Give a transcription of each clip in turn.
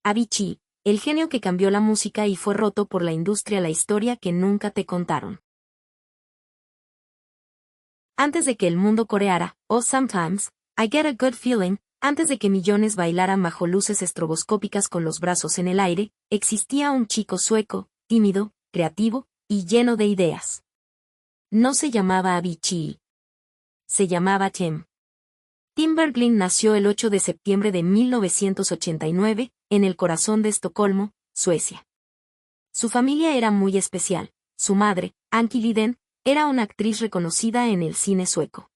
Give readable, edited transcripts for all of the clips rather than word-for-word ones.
Avicii, el genio que cambió la música y fue roto por la industria, la historia que nunca te contaron. Antes de que el mundo coreara, oh Sometimes, I Get a Good Feeling, antes de que millones bailaran bajo luces estroboscópicas con los brazos en el aire, existía un chico sueco, tímido, creativo, y lleno de ideas. No se llamaba Avicii. Se llamaba Tim. Tim Bergling nació el 8 de septiembre de 1989, en el corazón de Estocolmo, Suecia. Su familia era muy especial. Su madre, Anki Liden, era una actriz reconocida en el cine sueco.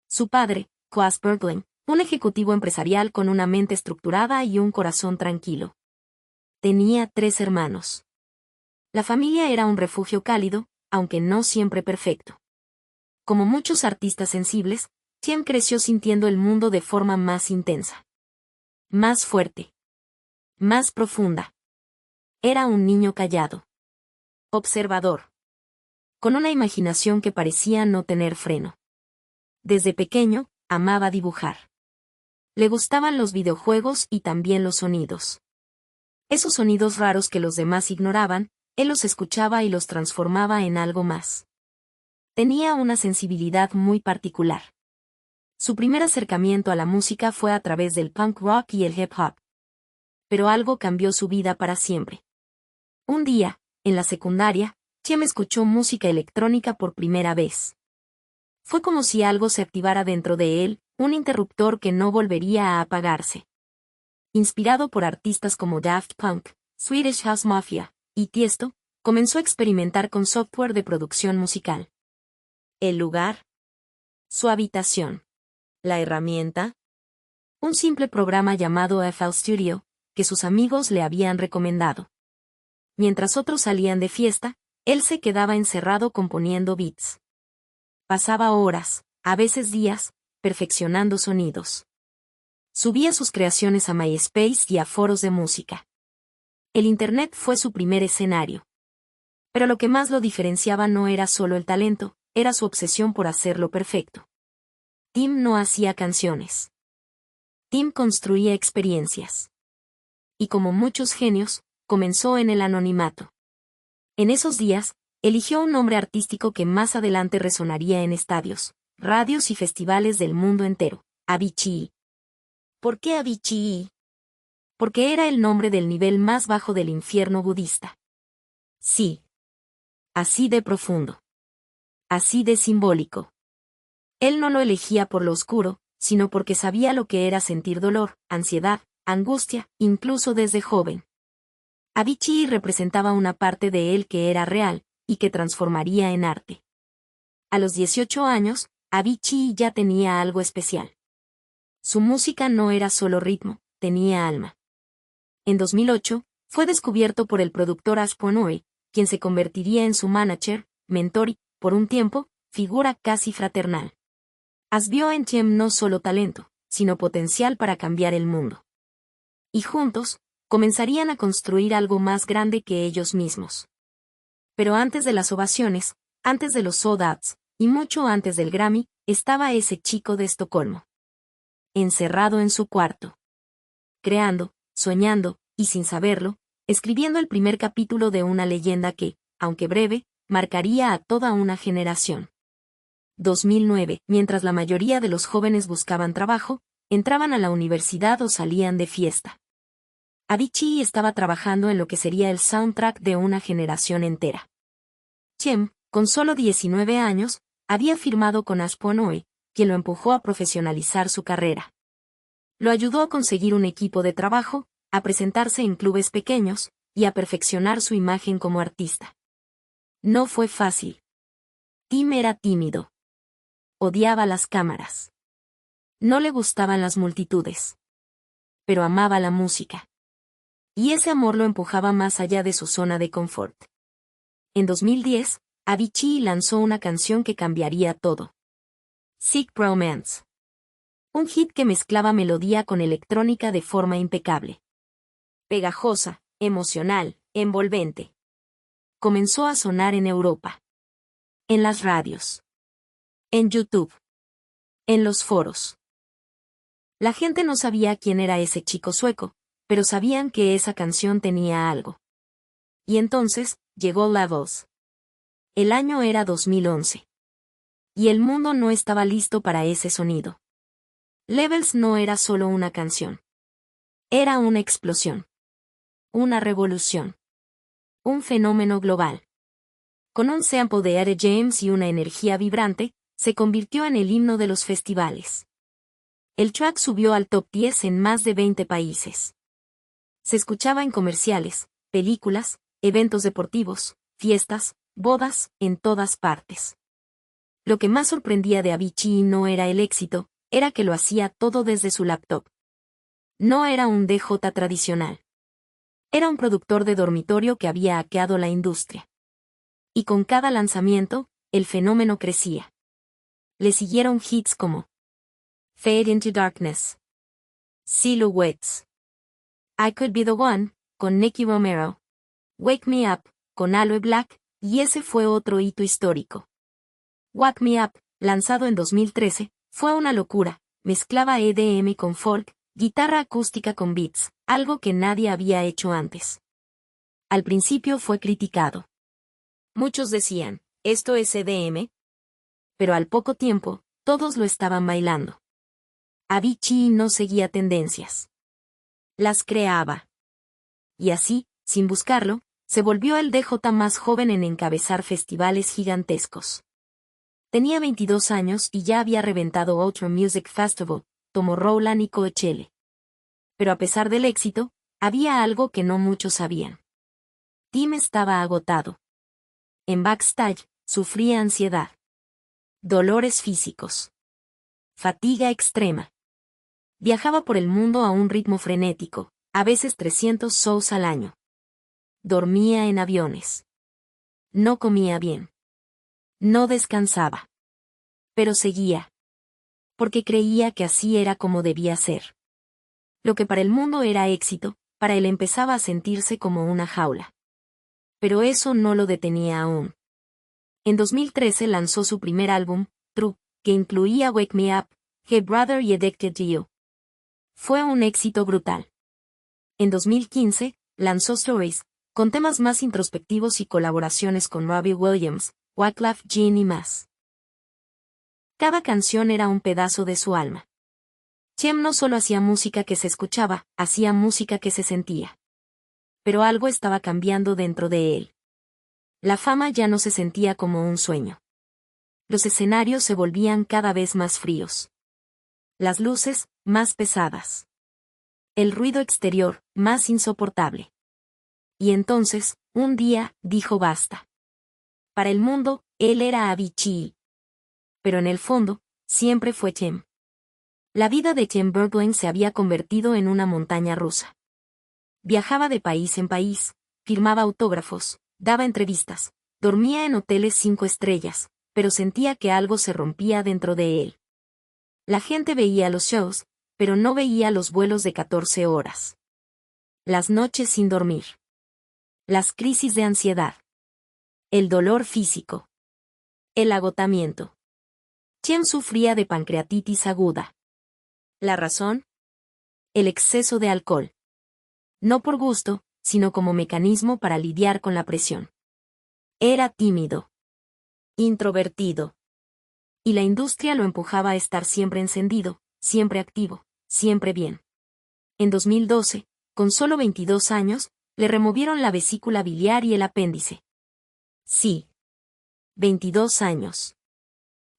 Su padre, Claes Bergling, un ejecutivo empresarial con una mente estructurada y un corazón tranquilo. Tenía 3 hermanos. La familia era un refugio cálido, aunque no siempre perfecto. Como muchos artistas sensibles, Tim creció sintiendo el mundo de forma más intensa. Más fuerte. Más profunda. Era un niño callado. Observador. Con una imaginación que parecía no tener freno. Desde pequeño, amaba dibujar. Le gustaban los videojuegos y también los sonidos. Esos sonidos raros que los demás ignoraban, él los escuchaba y los transformaba en algo más. Tenía una sensibilidad muy particular. Su primer acercamiento a la música fue a través del punk rock y el hip hop. Pero algo cambió su vida para siempre. Un día, en la secundaria, Tim escuchó música electrónica por primera vez. Fue como si algo se activara dentro de él, un interruptor que no volvería a apagarse. Inspirado por artistas como Daft Punk, Swedish House Mafia y Tiesto, comenzó a experimentar con software de producción musical. El lugar. Su habitación. La herramienta. Un simple programa llamado FL Studio, que sus amigos le habían recomendado. Mientras otros salían de fiesta, él se quedaba encerrado componiendo beats. Pasaba horas, a veces días, perfeccionando sonidos. Subía sus creaciones a MySpace y a foros de música. El Internet fue su primer escenario. Pero lo que más lo diferenciaba no era solo el talento, era su obsesión por hacerlo perfecto. Tim no hacía canciones. Tim construía experiencias. Y como muchos genios, comenzó en el anonimato. En esos días, eligió un nombre artístico que más adelante resonaría en estadios, radios y festivales del mundo entero: Avicii. ¿Por qué Avicii? Porque era el nombre del nivel más bajo del infierno budista. Sí. Así de profundo. Así de simbólico. Él no lo elegía por lo oscuro, sino porque sabía lo que era sentir dolor, ansiedad, angustia, incluso desde joven. Avicii representaba una parte de él que era real, y que transformaría en arte. A los 18 años, Avicii ya tenía algo especial. Su música no era solo ritmo, tenía alma. En 2008, fue descubierto por el productor Ash Pornoy, quien se convertiría en su manager, mentor y, por un tiempo, figura casi fraternal. Ash vio en Tim no solo talento, sino potencial para cambiar el mundo. Y juntos, comenzarían a construir algo más grande que ellos mismos. Pero antes de las ovaciones, antes de los sold outs, y mucho antes del Grammy, estaba ese chico de Estocolmo. Encerrado en su cuarto. Creando, soñando, y sin saberlo, escribiendo el primer capítulo de una leyenda que, aunque breve, marcaría a toda una generación. 2009, mientras la mayoría de los jóvenes buscaban trabajo, entraban a la universidad o salían de fiesta. Avicii estaba trabajando en lo que sería el soundtrack de una generación entera. Tim, con solo 19 años, había firmado con Ash Pornoy, quien lo empujó a profesionalizar su carrera. Lo ayudó a conseguir un equipo de trabajo, a presentarse en clubes pequeños, y a perfeccionar su imagen como artista. No fue fácil. Tim era tímido. Odiaba las cámaras. No le gustaban las multitudes. Pero amaba la música. Y ese amor lo empujaba más allá de su zona de confort. En 2010, Avicii lanzó una canción que cambiaría todo. Sick Romance. Un hit que mezclaba melodía con electrónica de forma impecable. Pegajosa, emocional, envolvente. Comenzó a sonar en Europa. En las radios. En YouTube. En los foros. La gente no sabía quién era ese chico sueco, pero sabían que esa canción tenía algo. Y entonces, llegó Levels. El año era 2011. Y el mundo no estaba listo para ese sonido. Levels no era solo una canción. Era una explosión. Una revolución. Un fenómeno global. Con un sample de Etta James y una energía vibrante, se convirtió en el himno de los festivales. El track subió al top 10 en más de 20 países. Se escuchaba en comerciales, películas, eventos deportivos, fiestas, bodas, en todas partes. Lo que más sorprendía de Avicii no era el éxito, era que lo hacía todo desde su laptop. No era un DJ tradicional. Era un productor de dormitorio que había hackeado la industria. Y con cada lanzamiento, el fenómeno crecía. Le siguieron hits como Fade into Darkness, Silhouettes, I Could Be the One, con Nicky Romero, Wake Me Up, con Aloe Black, y ese fue otro hito histórico. Wake Me Up, lanzado en 2013, fue una locura, mezclaba EDM con folk, guitarra acústica con beats, algo que nadie había hecho antes. Al principio fue criticado. Muchos decían, ¿esto es EDM? Pero al poco tiempo, todos lo estaban bailando. Avicii no seguía tendencias. Las creaba. Y así, sin buscarlo, se volvió el DJ más joven en encabezar festivales gigantescos. Tenía 22 años y ya había reventado Ultra Music Festival, Tomorrowland y Coachella. Pero a pesar del éxito, había algo que no muchos sabían. Tim estaba agotado. En backstage, sufría ansiedad. Dolores físicos. Fatiga extrema. Viajaba por el mundo a un ritmo frenético, a veces 300 shows al año. Dormía en aviones. No comía bien. No descansaba. Pero seguía. Porque creía que así era como debía ser. Lo que para el mundo era éxito, para él empezaba a sentirse como una jaula. Pero eso no lo detenía aún. En 2013 lanzó su primer álbum, True, que incluía Wake Me Up, Hey Brother y Addicted to You. Fue un éxito brutal. En 2015, lanzó Stories, con temas más introspectivos y colaboraciones con Robbie Williams, Wyclef Jean y más. Cada canción era un pedazo de su alma. Chem no solo hacía música que se escuchaba, hacía música que se sentía. Pero algo estaba cambiando dentro de él. La fama ya no se sentía como un sueño. Los escenarios se volvían cada vez más fríos. Las luces, más pesadas. El ruido exterior, más insoportable. Y entonces, un día, dijo basta. Para el mundo, él era Avicii. Pero en el fondo, siempre fue Chem. La vida de Chem Bergling se había convertido en una montaña rusa. Viajaba de país en país, firmaba autógrafos, daba entrevistas, dormía en hoteles 5 estrellas, pero sentía que algo se rompía dentro de él. La gente veía los shows, pero no veía los vuelos de 14 horas. Las noches sin dormir. Las crisis de ansiedad. El dolor físico. El agotamiento. Chem sufría de pancreatitis aguda. ¿La razón? El exceso de alcohol. No por gusto, sino como mecanismo para lidiar con la presión. Era tímido. Introvertido. Y la industria lo empujaba a estar siempre encendido, siempre activo, siempre bien. En 2012, con solo 22 años, le removieron la vesícula biliar y el apéndice. Sí. 22 años.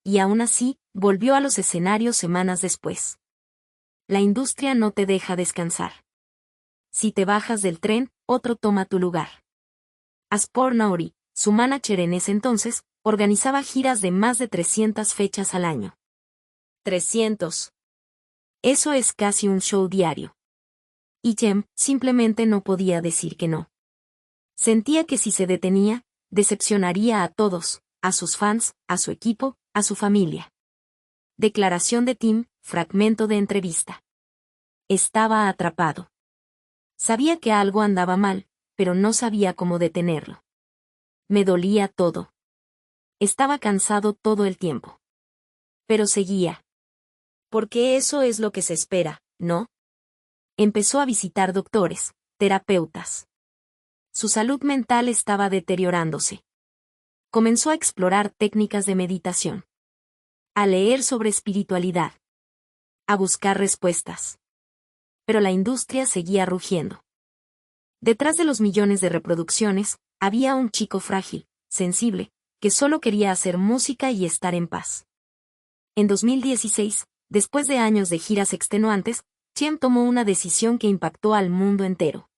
Y aún así, volvió a los escenarios semanas después. La industria no te deja descansar. Si te bajas del tren, otro toma tu lugar. Aspor Nouri, su manager en ese entonces, organizaba giras de más de 300 fechas al año. 300. Eso es casi un show diario. Y Chem simplemente no podía decir que no. Sentía que si se detenía, decepcionaría a todos, a sus fans, a su equipo, a su familia. Declaración de Tim, fragmento de entrevista. Estaba atrapado. Sabía que algo andaba mal, pero no sabía cómo detenerlo. Me dolía todo. Estaba cansado todo el tiempo. Pero seguía. Porque eso es lo que se espera, ¿no? Empezó a visitar doctores, terapeutas. Su salud mental estaba deteriorándose. Comenzó a explorar técnicas de meditación. A leer sobre espiritualidad. A buscar respuestas. Pero la industria seguía rugiendo. Detrás de los millones de reproducciones, había un chico frágil, sensible, que solo quería hacer música y estar en paz. En 2016, después de años de giras extenuantes, Tiem tomó una decisión que impactó al mundo entero.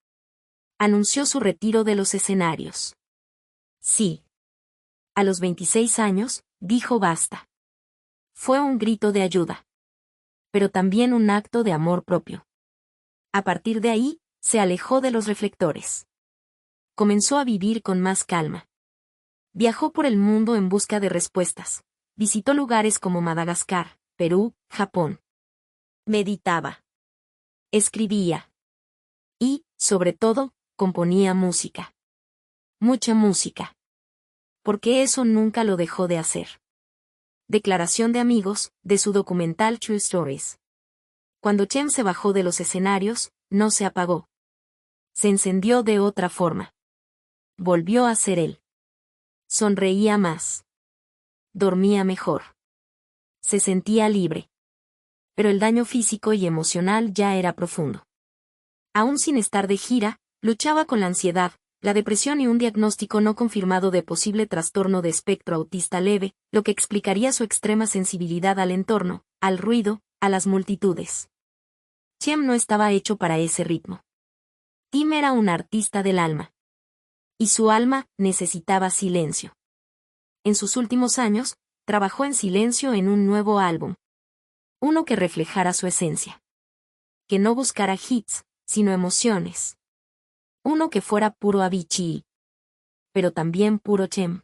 Anunció su retiro de los escenarios. Sí. A los 26 años, dijo basta. Fue un grito de ayuda. Pero también un acto de amor propio. A partir de ahí, se alejó de los reflectores. Comenzó a vivir con más calma. Viajó por el mundo en busca de respuestas. Visitó lugares como Madagascar, Perú, Japón. Meditaba. Escribía. Y, sobre todo, componía música. Mucha música. Porque eso nunca lo dejó de hacer. Declaración de amigos, de su documental True Stories. Cuando Tiem se bajó de los escenarios, no se apagó. Se encendió de otra forma. Volvió a ser él. Sonreía más. Dormía mejor. Se sentía libre. Pero el daño físico y emocional ya era profundo. Aún sin estar de gira, luchaba con la ansiedad, la depresión y un diagnóstico no confirmado de posible trastorno de espectro autista leve, lo que explicaría su extrema sensibilidad al entorno, al ruido, a las multitudes. Tiem no estaba hecho para ese ritmo. Tim era un artista del alma. Y su alma necesitaba silencio. En sus últimos años, trabajó en silencio en un nuevo álbum. Uno que reflejara su esencia. Que no buscara hits, sino emociones. Uno que fuera puro Avicii. Pero también puro Tiem.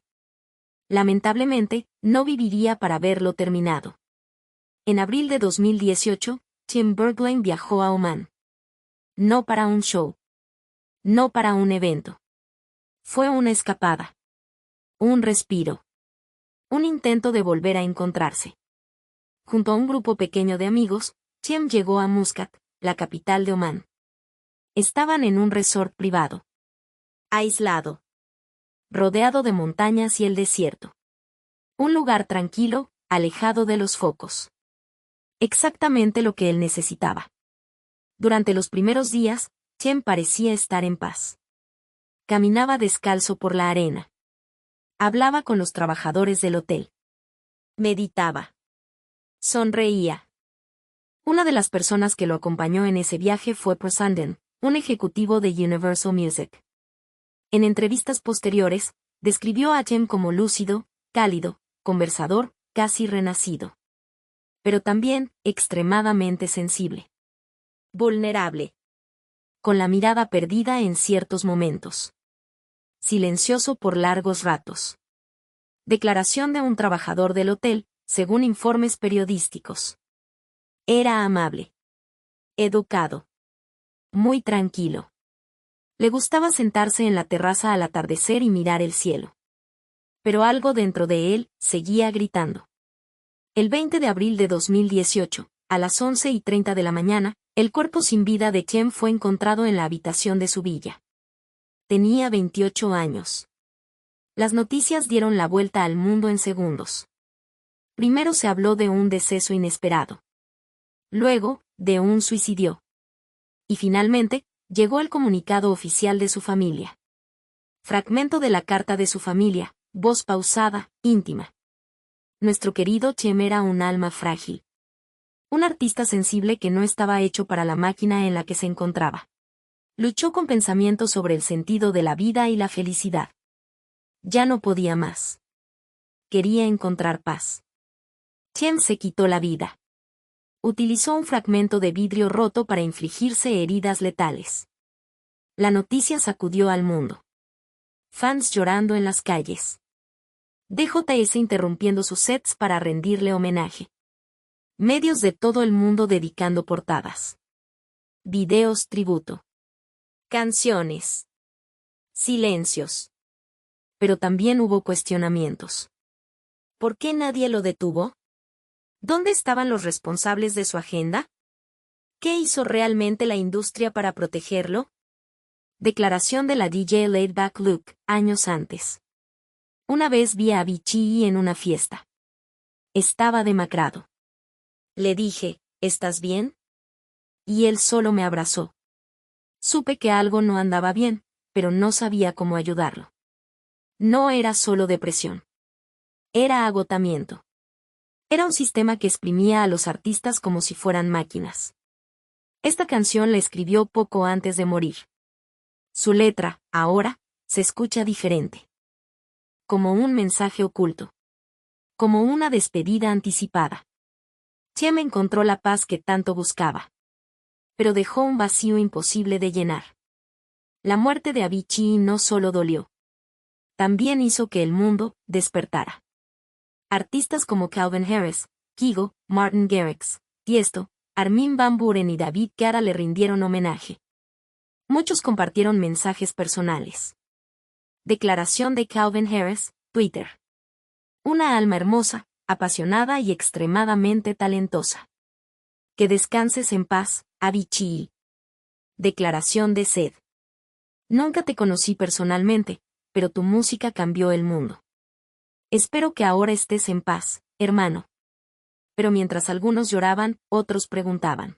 Lamentablemente, no viviría para verlo terminado. En abril de 2018, Tim Bergwijn viajó a Omán. No para un show. No para un evento. Fue una escapada. Un respiro. Un intento de volver a encontrarse. Junto a un grupo pequeño de amigos, Tiem llegó a Muscat, la capital de Omán. Estaban en un resort privado. Aislado. Rodeado de montañas y el desierto. Un lugar tranquilo, alejado de los focos. Exactamente lo que él necesitaba. Durante los primeros días, Tiem parecía estar en paz. Caminaba descalzo por la arena. Hablaba con los trabajadores del hotel. Meditaba. Sonreía. Una de las personas que lo acompañó en ese viaje fue Prosanden, un ejecutivo de Universal Music. En entrevistas posteriores, describió a Tiem como lúcido, cálido, conversador, casi renacido. Pero también, extremadamente sensible. Vulnerable. Con la mirada perdida en ciertos momentos. Silencioso por largos ratos. Declaración de un trabajador del hotel, según informes periodísticos. Era amable. Educado. Muy tranquilo. Le gustaba sentarse en la terraza al atardecer y mirar el cielo. Pero algo dentro de él seguía gritando. El 20 de abril de 2018, a las 11:30 de la mañana, el cuerpo sin vida de Tiem fue encontrado en la habitación de su villa. Tenía 28 años. Las noticias dieron la vuelta al mundo en segundos. Primero se habló de un deceso inesperado. Luego, de un suicidio. Y finalmente, llegó el comunicado oficial de su familia. Fragmento de la carta de su familia, voz pausada, íntima. Nuestro querido Tiem era un alma frágil. Un artista sensible que no estaba hecho para la máquina en la que se encontraba. Luchó con pensamientos sobre el sentido de la vida y la felicidad. Ya no podía más. Quería encontrar paz. Tiem se quitó la vida. Utilizó un fragmento de vidrio roto para infligirse heridas letales. La noticia sacudió al mundo. Fans llorando en las calles. DJS interrumpiendo sus sets para rendirle homenaje. Medios de todo el mundo dedicando portadas. Videos tributo. Canciones. Silencios. Pero también hubo cuestionamientos. ¿Por qué nadie lo detuvo? ¿Dónde estaban los responsables de su agenda? ¿Qué hizo realmente la industria para protegerlo? Declaración de la DJ Laidback Luke, años antes. Una vez vi a Avicii en una fiesta. Estaba demacrado. Le dije, ¿estás bien? Y él solo me abrazó. Supe que algo no andaba bien, pero no sabía cómo ayudarlo. No era solo depresión. Era agotamiento. Era un sistema que exprimía a los artistas como si fueran máquinas. Esta canción la escribió poco antes de morir. Su letra, ahora, se escucha diferente. Como un mensaje oculto. Como una despedida anticipada. Tiem encontró la paz que tanto buscaba. Pero dejó un vacío imposible de llenar. La muerte de Avicii no solo dolió. También hizo que el mundo despertara. Artistas como Calvin Harris, Kygo, Martin Garrix, Tiesto, Armin van Buuren y David Guetta le rindieron homenaje. Muchos compartieron mensajes personales. Declaración de Calvin Harris, Twitter. Una alma hermosa, apasionada y extremadamente talentosa. Que descanses en paz, Avicii. Declaración de Sed. Nunca te conocí personalmente, pero tu música cambió el mundo. Espero que ahora estés en paz, hermano. Pero mientras algunos lloraban, otros preguntaban.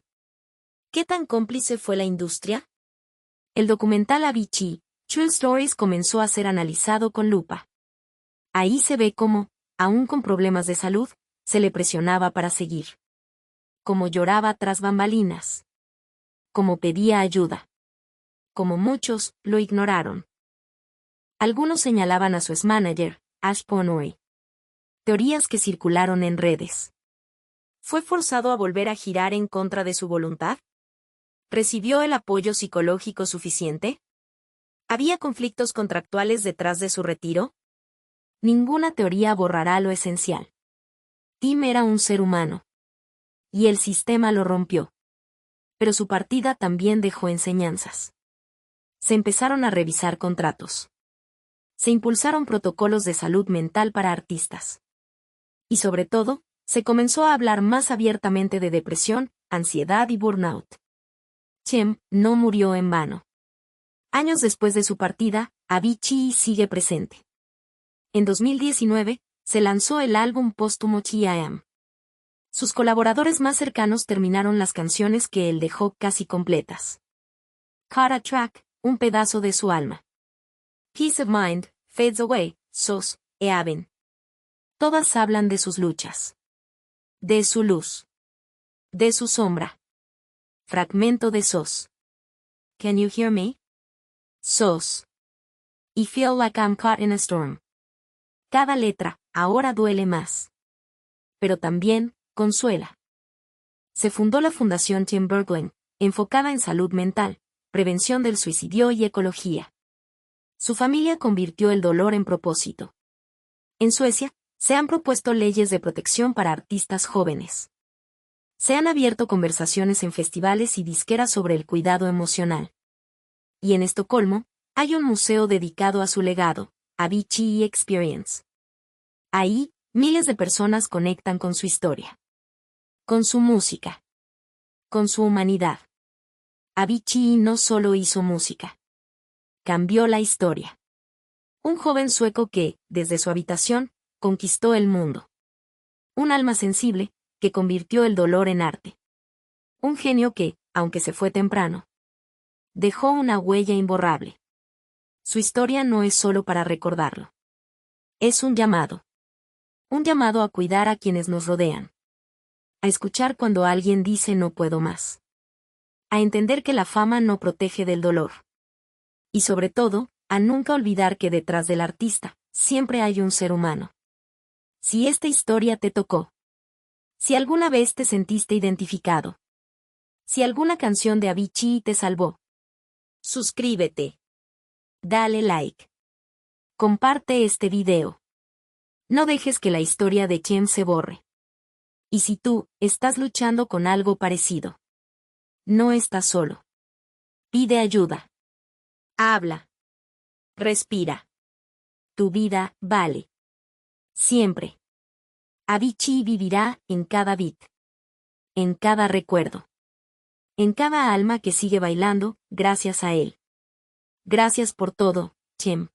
¿Qué tan cómplice fue la industria? El documental Avicii, True Stories comenzó a ser analizado con lupa. Ahí se ve cómo, aún con problemas de salud, se le presionaba para seguir. Cómo lloraba tras bambalinas. Cómo pedía ayuda. Como muchos, lo ignoraron. Algunos señalaban a su ex-manager, Ash Ponoy. Teorías que circularon en redes. ¿Fue forzado a volver a girar en contra de su voluntad? ¿Recibió el apoyo psicológico suficiente? ¿Había conflictos contractuales detrás de su retiro? Ninguna teoría borrará lo esencial. Tim era un ser humano. Y el sistema lo rompió. Pero su partida también dejó enseñanzas. Se empezaron a revisar contratos. Se impulsaron protocolos de salud mental para artistas. Y sobre todo, se comenzó a hablar más abiertamente de depresión, ansiedad y burnout. Tiem no murió en vano. Años después de su partida, Avicii sigue presente. En 2019, se lanzó el álbum póstumo T.I.M. Sus colaboradores más cercanos terminaron las canciones que él dejó casi completas. Cut a Track, un pedazo de su alma. Peace of Mind, Fades Away, SOS, Eaven. Todas hablan de sus luchas. De su luz. De su sombra. Fragmento de SOS. Can you hear me? SOS. I feel like I'm caught in a storm. Cada letra, ahora duele más. Pero también, consuela. Se fundó la Fundación Tim Bergling, enfocada en salud mental, prevención del suicidio y ecología. Su familia convirtió el dolor en propósito. En Suecia, se han propuesto leyes de protección para artistas jóvenes. Se han abierto conversaciones en festivales y disqueras sobre el cuidado emocional. Y en Estocolmo, hay un museo dedicado a su legado, Avicii Experience. Ahí, miles de personas conectan con su historia. Con su música. Con su humanidad. Avicii no solo hizo música. Cambió la historia. Un joven sueco que, desde su habitación, conquistó el mundo. Un alma sensible, que convirtió el dolor en arte. Un genio que, aunque se fue temprano, dejó una huella imborrable. Su historia no es solo para recordarlo. Es un llamado. Un llamado a cuidar a quienes nos rodean. A escuchar cuando alguien dice no puedo más. A entender que la fama no protege del dolor. Y sobre todo, a nunca olvidar que detrás del artista, siempre hay un ser humano. Si esta historia te tocó. Si alguna vez te sentiste identificado. Si alguna canción de Avicii te salvó. Suscríbete. Dale like. Comparte este video. No dejes que la historia de Tiem se borre. Y si tú estás luchando con algo parecido, no estás solo. Pide ayuda. Habla. Respira. Tu vida vale. Siempre. Avicii vivirá en cada beat. En cada recuerdo. en cada alma que sigue bailando, gracias a él. Gracias por todo, Chem.